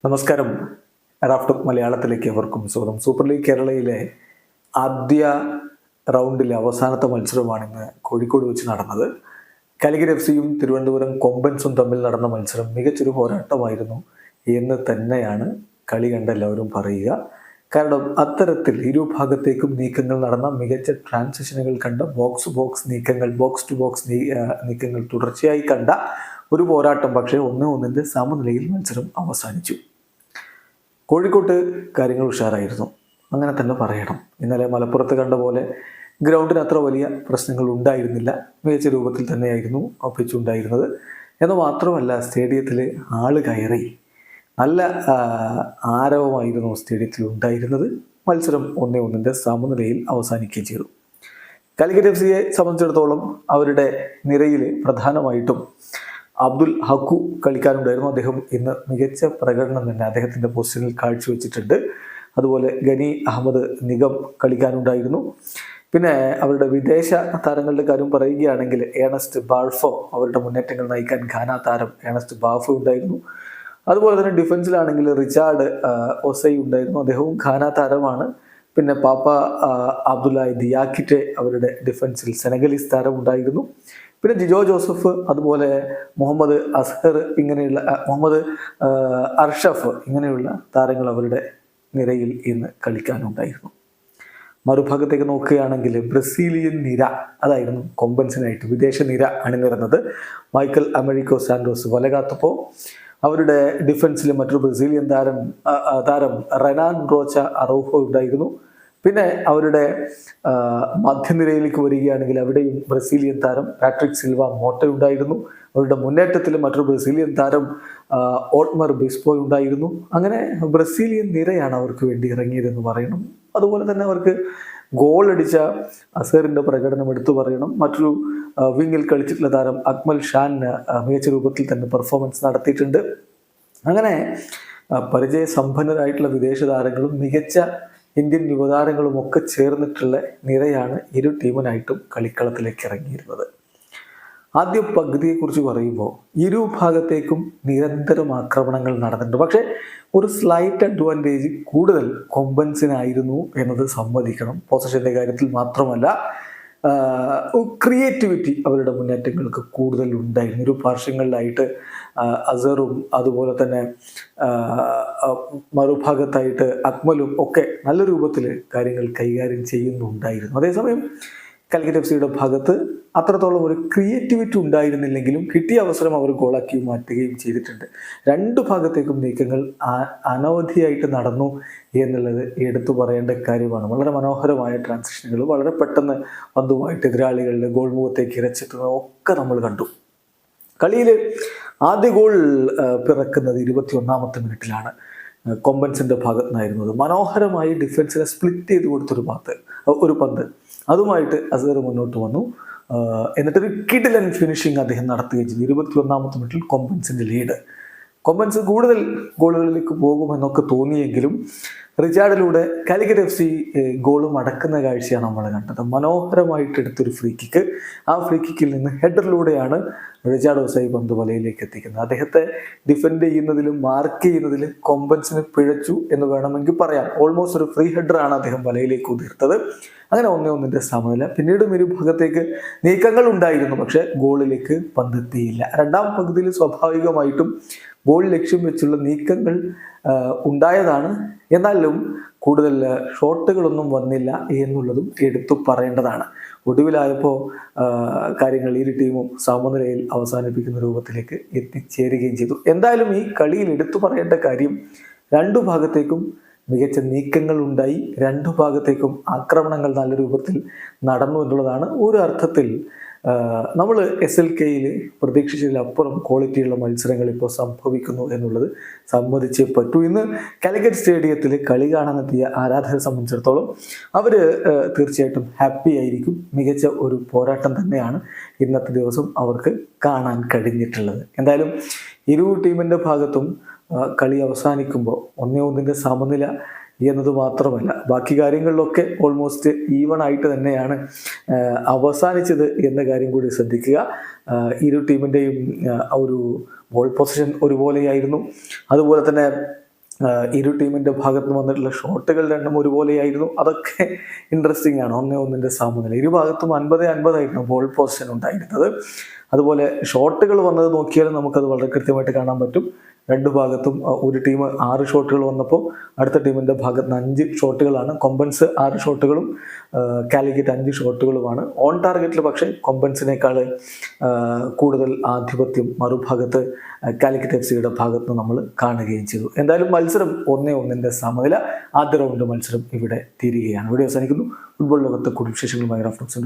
നമസ്കാരം. റാഫ്റ്റ് മലയാളത്തിലേക്ക് അവർക്കും സ്വാഗതം. സൂപ്പർ ലീഗ് കേരളയിലെ ആദ്യ റൗണ്ടിലെ അവസാനത്തെ മത്സരമാണ് ഇന്ന് കോഴിക്കോട് വെച്ച് നടന്നത്. കാലിക്കറ്റ് എഫ്.സിയും തിരുവനന്തപുരം കൊമ്പൻസും തമ്മിൽ നടന്ന മത്സരം മികച്ചൊരു പോരാട്ടമായിരുന്നു എന്ന് തന്നെയാണ് കളി കണ്ട എല്ലാവരും പറയുക. കാരണം അത്തരത്തിൽ ഇരുഭാഗത്തേക്കും നീക്കങ്ങൾ നടന്ന, മികച്ച ട്രാൻസിഷനുകൾ കണ്ട, ബോക്സ് ടു ബോക്സ് നീക്കങ്ങൾ തുടർച്ചയായി കണ്ട ഒരു പോരാട്ടം. പക്ഷേ 1-1 സമനിലയിൽ മത്സരം അവസാനിച്ചു. കോഴിക്കോട്ട് കാര്യങ്ങൾ ഉഷാറായിരുന്നു, അങ്ങനെ തന്നെ പറയണം. ഇന്നലെ മലപ്പുറത്ത് കണ്ട പോലെ ഗ്രൗണ്ടിന് അത്ര വലിയ പ്രശ്നങ്ങൾ ഉണ്ടായിരുന്നില്ല. മികച്ച രൂപത്തിൽ തന്നെയായിരുന്നു പിച്ചുണ്ടായിരുന്നത് എന്ന് മാത്രമല്ല, സ്റ്റേഡിയത്തിൽ ആള് കയറി നല്ല ആരവമായിരുന്നു സ്റ്റേഡിയത്തിൽ ഉണ്ടായിരുന്നത്. മത്സരം 1-1 സമനിലയിൽ അവസാനിക്കുകയും ചെയ്തു. കാലിക്കറ്റ് എഫ്.സിയെ സംബന്ധിച്ചിടത്തോളം അവരുടെ നിരയിൽ പ്രധാനമായിട്ടും അബ്ദുൽ ഹക്കു കളിക്കാനുണ്ടായിരുന്നു. അദ്ദേഹം ഇന്ന് മികച്ച പ്രകടനം തന്നെ അദ്ദേഹത്തിൻ്റെ പൊസിഷനിൽ കാഴ്ചവെച്ചിട്ടുണ്ട്. അതുപോലെ ഗനി അഹമ്മദ് നിഗം കളിക്കാനുണ്ടായിരുന്നു. പിന്നെ അവരുടെ വിദേശ താരങ്ങളുടെ കാര്യം പറയുകയാണെങ്കിൽ ഏണസ്റ്റ് ബാൾഫോ, അവരുടെ മുന്നേറ്റങ്ങൾ നയിക്കാൻ ഘാന താരം ഏണസ്റ്റ് ബാൾഫോ ഉണ്ടായിരുന്നു. അതുപോലെ തന്നെ ഡിഫൻസിലാണെങ്കിൽ റിച്ചാർഡ് ഒസൈ ഉണ്ടായിരുന്നു, അദ്ദേഹവും ഘാന താരമാണ്. പിന്നെ പാപ്പ അബ്ദുല്ലാഹി ദിയാക്കിറ്റെ അവരുടെ ഡിഫൻസിൽ സെനഗലീസ് താരം ഉണ്ടായിരുന്നു. പിന്നെ ജിജോ ജോസഫ്, അതുപോലെ മുഹമ്മദ് അർഷഫ് ഇങ്ങനെയുള്ള താരങ്ങൾ അവരുടെ നിരയിൽ ഇന്ന് കളിക്കാനുണ്ടായിരുന്നു. മറുഭാഗത്തേക്ക് നോക്കുകയാണെങ്കിൽ ബ്രസീലിയൻ നിര, അതായിരുന്നു കൊമ്പൻസിനായിട്ട് വിദേശ നിര അണിനിരന്നത്. മൈക്കൽ അമരിക്കോ സാന്റോസ് വലകാത്തപ്പോൾ അവരുടെ ഡിഫൻസിൽ മറ്റൊരു ബ്രസീലിയൻ താരം റെനാൻ റോച്ച അറൗഹോ ഉണ്ടായിരുന്നു. പിന്നെ അവരുടെ മധ്യനിരയിലേക്ക് വരികയാണെങ്കിൽ അവിടെയും ബ്രസീലിയൻ താരം പാട്രിക് സിൽവ മോട്ട ഉണ്ടായിരുന്നു. അവരുടെ മുന്നേറ്റത്തിൽ മറ്റൊരു ബ്രസീലിയൻ താരം ഓട്മർ ബിസ്പോ ഉണ്ടായിരുന്നു. അങ്ങനെ ബ്രസീലിയൻ നിരയാണ് അവർക്ക് വേണ്ടി ഇറങ്ങിയതെന്ന് പറയണം. അതുപോലെ തന്നെ അവർക്ക് ഗോൾ അടിച്ച അസറിൻ്റെ പ്രകടനം എടുത്തു പറയണം. മറ്റൊരു വിങ്ങിൽ കളിച്ചിട്ടുള്ള താരം അക്മൽ ഷാൻ മികച്ച രൂപത്തിൽ തന്നെ പെർഫോമൻസ് നടത്തിയിട്ടുണ്ട്. അങ്ങനെ പരിചയസമ്പന്നരായിട്ടുള്ള വിദേശ താരങ്ങളും മികച്ച ഇന്ത്യൻ യുവതാരങ്ങളും ഒക്കെ ചേർന്നിട്ടുള്ള നിരയാണ് ഇരു ടീമിനായിട്ടും കളിക്കളത്തിലേക്ക് ഇറങ്ങിയിരുന്നത്. ആദ്യ പകുതിയെക്കുറിച്ച് പറയുമ്പോൾ ഇരു ഭാഗത്തേക്കും നിരന്തരം ആക്രമണങ്ങൾ നടന്നിട്ടുണ്ട്. പക്ഷേ ഒരു സ്ലൈറ്റ് അഡ്വാൻറ്റേജ് കൂടുതൽ കൊമ്പൻസിനായിരുന്നു എന്നത് സമ്മതിക്കണം. പൊസഷൻ്റെ കാര്യത്തിൽ മാത്രമല്ല, ക്രിയേറ്റിവിറ്റി അവരുടെ മുന്നേറ്റങ്ങൾക്ക് കൂടുതൽ ഉണ്ടായിരുന്നു. ഇരു പാർശ്വങ്ങളിലായിട്ട് അസറും അതുപോലെ തന്നെ മറുഭാഗത്തായിട്ട് അക്മലും ഒക്കെ നല്ല രൂപത്തിൽ കാര്യങ്ങൾ കൈകാര്യം ചെയ്യുന്നുണ്ടായിരുന്നു. അതേസമയം കാലിക്കറ്റ് എഫ്.സിയുടെ ഭാഗത്ത് അത്രത്തോളം ഒരു ക്രിയേറ്റിവിറ്റി ഉണ്ടായിരുന്നില്ലെങ്കിലും കിട്ടിയ അവസരം അവർ ഗോളാക്കി മാറ്റുകയും ചെയ്തിട്ടുണ്ട്. രണ്ടു ഭാഗത്തേക്കും നീക്കങ്ങൾ അനവധിയായിട്ട് നടന്നു എന്നുള്ളത് എടുത്തു പറയേണ്ട കാര്യമാണ്. വളരെ മനോഹരമായ ട്രാൻസിഷനുകൾ, വളരെ പെട്ടെന്ന് പന്തുമായിട്ട് എതിരാളികളുടെ ഗോൾ മുഖത്തേക്ക് ഇരച്ചെത്തുന്നത് ഒക്കെ നമ്മൾ കണ്ടു. കളിയിൽ ആദ്യ ഗോൾ പിറക്കുന്നത് 21ാമത്തെ മിനിറ്റിലാണ്. കൊമ്പൻസിൻ്റെ ഭാഗത്ത് നിന്നായിരുന്നത്. മനോഹരമായി ഡിഫൻസിനെ സ്പ്ലിറ്റ് ചെയ്ത് കൊടുത്തൊരു പന്ത് അതുമായിട്ട് അസർ മുന്നോട്ട് വന്നു. എന്നിട്ടൊരു കിടിലൻ ഫിനിഷിങ് അദ്ദേഹം നടത്തുകയും ചെയ്തു. 21ാമത്തെ മിനിറ്റിൽ കൊമ്പൻസിൻ്റെ ലീഡ്. കൊമ്പൻസ് കൂടുതൽ ഗോളുകളിലേക്ക് പോകുമെന്നൊക്കെ തോന്നിയെങ്കിലും റിച്ചാർഡിലൂടെ കാലിക്കറ്റ് എഫ്.സി ഗോളും അടക്കുന്ന കാഴ്ചയാണ് നമ്മൾ കണ്ടത്. മനോഹരമായിട്ട് എടുത്തൊരു ഫ്രീ കിക്ക്. ആ ഫ്രീ കിക്കിൽ നിന്ന് ഹെഡറിലൂടെയാണ് റിച്ചാർഡ് ഒസൈ പന്ത് വലയിലേക്ക് എത്തിക്കുന്നത്. അദ്ദേഹത്തെ ഡിഫെൻഡ് ചെയ്യുന്നതിലും മാർക്ക് ചെയ്യുന്നതിലും കൊമ്പൻസിന് പിഴച്ചു എന്ന് വേണമെങ്കിൽ പറയാം. ഓൾമോസ്റ്റ് ഒരു ഫ്രീ ഹെഡറാണ് അദ്ദേഹം വലയിലേക്ക് ഉതിർത്തത്. അങ്ങനെ 1-1 സമനില. പിന്നീടും ഇരു ഭാഗത്തേക്ക് നീക്കങ്ങൾ ഉണ്ടായിരുന്നു, പക്ഷേ ഗോളിലേക്ക് പന്തെത്തിയില്ല. രണ്ടാം പകുതിയിൽ സ്വാഭാവികമായിട്ടും ഗോൾ ലക്ഷ്യം വെച്ചുള്ള നീക്കങ്ങൾ ഉണ്ടായതാണ്. എന്നാലും കൂടുതൽ ഷോട്ടുകളൊന്നും വന്നില്ല എന്നുള്ളതും എടുത്തു പറയേണ്ടതാണ്. ഒടുവിലായപ്പോൾ കാര്യങ്ങൾ ഇരു ടീമും സമനിലയിൽ അവസാനിപ്പിക്കുന്ന രൂപത്തിലേക്ക് എത്തിച്ചേരുകയും ചെയ്തു. എന്തായാലും ഈ കളിയിൽ എടുത്തു പറയേണ്ട കാര്യം, രണ്ടു ഭാഗത്തേക്കും മികച്ച നീക്കങ്ങൾ ഉണ്ടായി, രണ്ടു ഭാഗത്തേക്കും ആക്രമണങ്ങൾ നല്ല രൂപത്തിൽ നടന്നു എന്നുള്ളതാണ്. ഒരു അർത്ഥത്തിൽ നമ്മൾ SLKയിൽ പ്രതീക്ഷിച്ചതിലപ്പുറം ക്വാളിറ്റിയുള്ള മത്സരങ്ങൾ ഇപ്പോൾ സംഭവിക്കുന്നു എന്നുള്ളത് സമ്മതിച്ചേ പറ്റൂ. ഇന്ന് കാലിക്കറ്റ് സ്റ്റേഡിയത്തിൽ കളി കാണാനെത്തിയ ആരാധകരെ സംബന്ധിച്ചിടത്തോളം അവർ തീർച്ചയായിട്ടും ഹാപ്പി ആയിരിക്കും. മികച്ച ഒരു പോരാട്ടം തന്നെയാണ് ഇന്നത്തെ ദിവസം അവർക്ക് കാണാൻ കഴിഞ്ഞിട്ടുള്ളത്. എന്തായാലും ഇരു ടീമിൻ്റെ ഭാഗത്തും കളി അവസാനിക്കുമ്പോൾ 1-1 സമനില എന്നത് മാത്രമല്ല, ബാക്കി കാര്യങ്ങളിലൊക്കെ ഓൾമോസ്റ്റ് ഈവൺ ആയിട്ട് തന്നെയാണ് അവസാനിച്ചത് എന്ന കാര്യം കൂടി ശ്രദ്ധിക്കുക. ഇരു ടീമിൻ്റെയും ഒരു ബോൾ പൊസിഷൻ ഒരുപോലെയായിരുന്നു. അതുപോലെ തന്നെ ഇരു ടീമിൻ്റെ ഭാഗത്ത് നിന്ന് വന്നിട്ടുള്ള ഷോട്ടുകൾ രണ്ടും ഒരുപോലെയായിരുന്നു. അതൊക്കെ ഇൻട്രസ്റ്റിംഗ് ആണ്. 1-1 സമനില. ഇരു ഭാഗത്തും 50-50 ആയിരുന്നു ബോൾ പൊസിഷൻ ഉണ്ടായിരുന്നത്. അതുപോലെ ഷോട്ടുകൾ വന്നത് നോക്കിയാൽ നമുക്കത് വളരെ കൃത്യമായിട്ട് കാണാൻ പറ്റും. രണ്ടു ഭാഗത്തും ഒരു ടീം 6 ഷോട്ടുകൾ വന്നപ്പോൾ അടുത്ത ടീമിൻ്റെ ഭാഗത്ത് നിന്ന് 5 ഷോട്ടുകളാണ്. കൊമ്പൻസ് 6 ഷോട്ടുകളും കാലിക്കറ്റ് 5 ഷോട്ടുകളുമാണ്. ഓൺ ടാർഗറ്റിൽ പക്ഷേ കൊമ്പൻസിനേക്കാൾ കൂടുതൽ ആധിപത്യം മറുഭാഗത്ത് കാലിക്കറ്റ് FC ഭാഗത്ത് നമ്മൾ കാണുകയും ചെയ്തു. എന്തായാലും മത്സരം 1-1 സമനില. ആദ്യ റൗണ്ട് മത്സരം ഇവിടെ തീരുകയാണ്. ഇവിടെ അവസാനിക്കുന്നു. ഫുട്ബോൾ ലോകത്തെ കൂടുതൽ വിശേഷങ്ങളുമായി റഫറൻസ്